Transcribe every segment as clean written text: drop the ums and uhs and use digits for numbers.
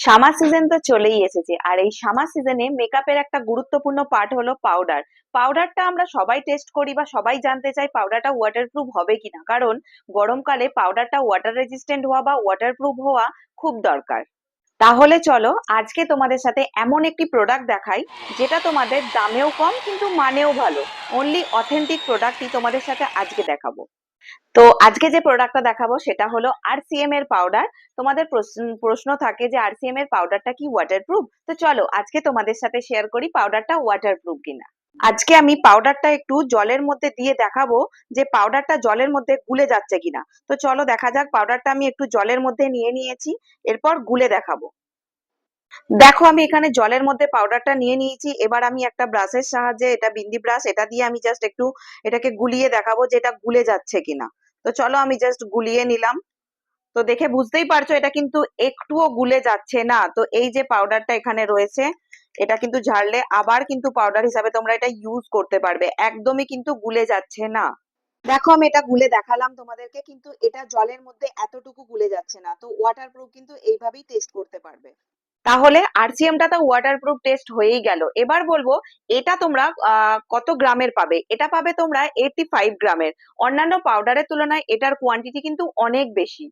Summer season তো চলেই এসেছে, আর এই সামার সিজনে মেকআপের একটা গুরুত্বপূর্ণ পার্ট হলো পাউডার। পাউডারটা আমরা সবাই টেস্ট করি বা সবাই জানতে চাই পাউডারটা ওয়াটারপ্রুফ হবে কিনা, কারণ গরমকালে পাউডারটা ওয়াটার রেজিস্ট্যান্ট হওয়া বা ওয়াটারপ্রুফ হওয়া খুব দরকার। তাহলে চলো আজকে তোমাদের সাথে এমন একটি প্রোডাক্ট দেখাই যেটা তোমাদের দামেও কম কিন্তু মানেও ভালো। অনলি অথেন্টিক প্রোডাক্টই তোমাদের সাথে আজকে দেখাবো। তো আজকে যে প্রোডাক্টটা দেখাবো সেটা হলো আরসিএম এর পাউডার। তোমাদের প্রশ্ন থাকে যে আরসিএম এর পাউডারটা কি ওয়াটারপ্রুফ? তো চলো আজকে তোমাদের সাথে শেয়ার করি পাউডারটা ওয়াটারপ্রুফ কিনা। আজকে আমি পাউডারটা একটু জলের মধ্যে দিয়ে দেখাবো যে পাউডারটা জলের মধ্যে গুলে যাচ্ছে কিনা। তো চলো দেখা যাক। পাউডারটা আমি একটু জলের মধ্যে নিয়ে নিয়েছি, এরপর গুলে দেখাবো। দেখো আমি এখানে জলের মধ্যে পাউডারটা নিয়ে নিয়েছি। এবার আমি একটা ব্রাশের সাহায্যে, এটা বিন্দি ব্রাশ, এটা দিয়ে আমি জাস্ট একটু এটাকে গুলিয়ে দেখাবো যে এটা গুলে যাচ্ছে কিনা। তো চলো আমি জাস্ট গুলিয়ে নিলাম। তো দেখে বুঝতেই পারছো এটা কিন্তু একটুও গুলে যাচ্ছে না। তো এই যে পাউডারটা এখানে রয়েছে, এটা কিন্তু ঝাড়লে আবার কিন্তু পাউডার হিসাবে তোমরা এটা ইউজ করতে পারবে, একদমই কিন্তু গুলে যাচ্ছে না। দেখো আমি এটা গুলে দেখালাম তোমাদেরকে, কিন্তু এটা জলের মধ্যে এতটুকু গুলে যাচ্ছে না। তো ওয়াটারপ্রুফ কিন্তু এইভাবেই টেস্ট করতে পারবে। তাহলে আরসিএমটা তো ওয়াটারপ্রুফ টেস্ট হয়েই গেল। এবার বলবো এটা তোমরা কত গ্রামের পাবে। এটা পাবে তোমরা 85 গ্রামের। অন্যান্য পাউডারের তুলনায় এটার কোয়ান্টিটি কিন্তু অনেক বেশি।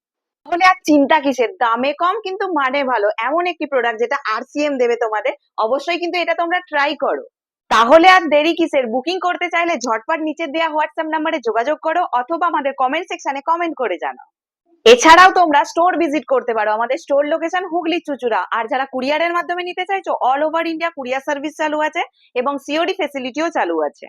তাহলে আর চিন্তা কিসের, দামে কম কিন্তু মানে ভালো, এমন একটি প্রোডাক্ট যেটা আরসিএম দেবে তোমাদের। অবশ্যই কিন্তু এটা তোমরা ট্রাই করো। তাহলে আর দেরি কিসের, বুকিং করতে চাইলে ঝটপট নিচে দেওয়া হোয়াটসঅ্যাপ নাম্বারে যোগাযোগ করো, অথবা আমাদের কমেন্ট সেকশনে কমেন্ট করে জানাও। এছাড়াও তোমরা স্টোর ভিজিট করতে পারো। আমাদের স্টোর লোকেশন হুগলি চুচুড়া। আর যারা কুরিয়ারের মাধ্যমে নিতে চাইছো, all over India courier service চালু আছে এবং সিওডি ফেসিলিটিও চালু আছে।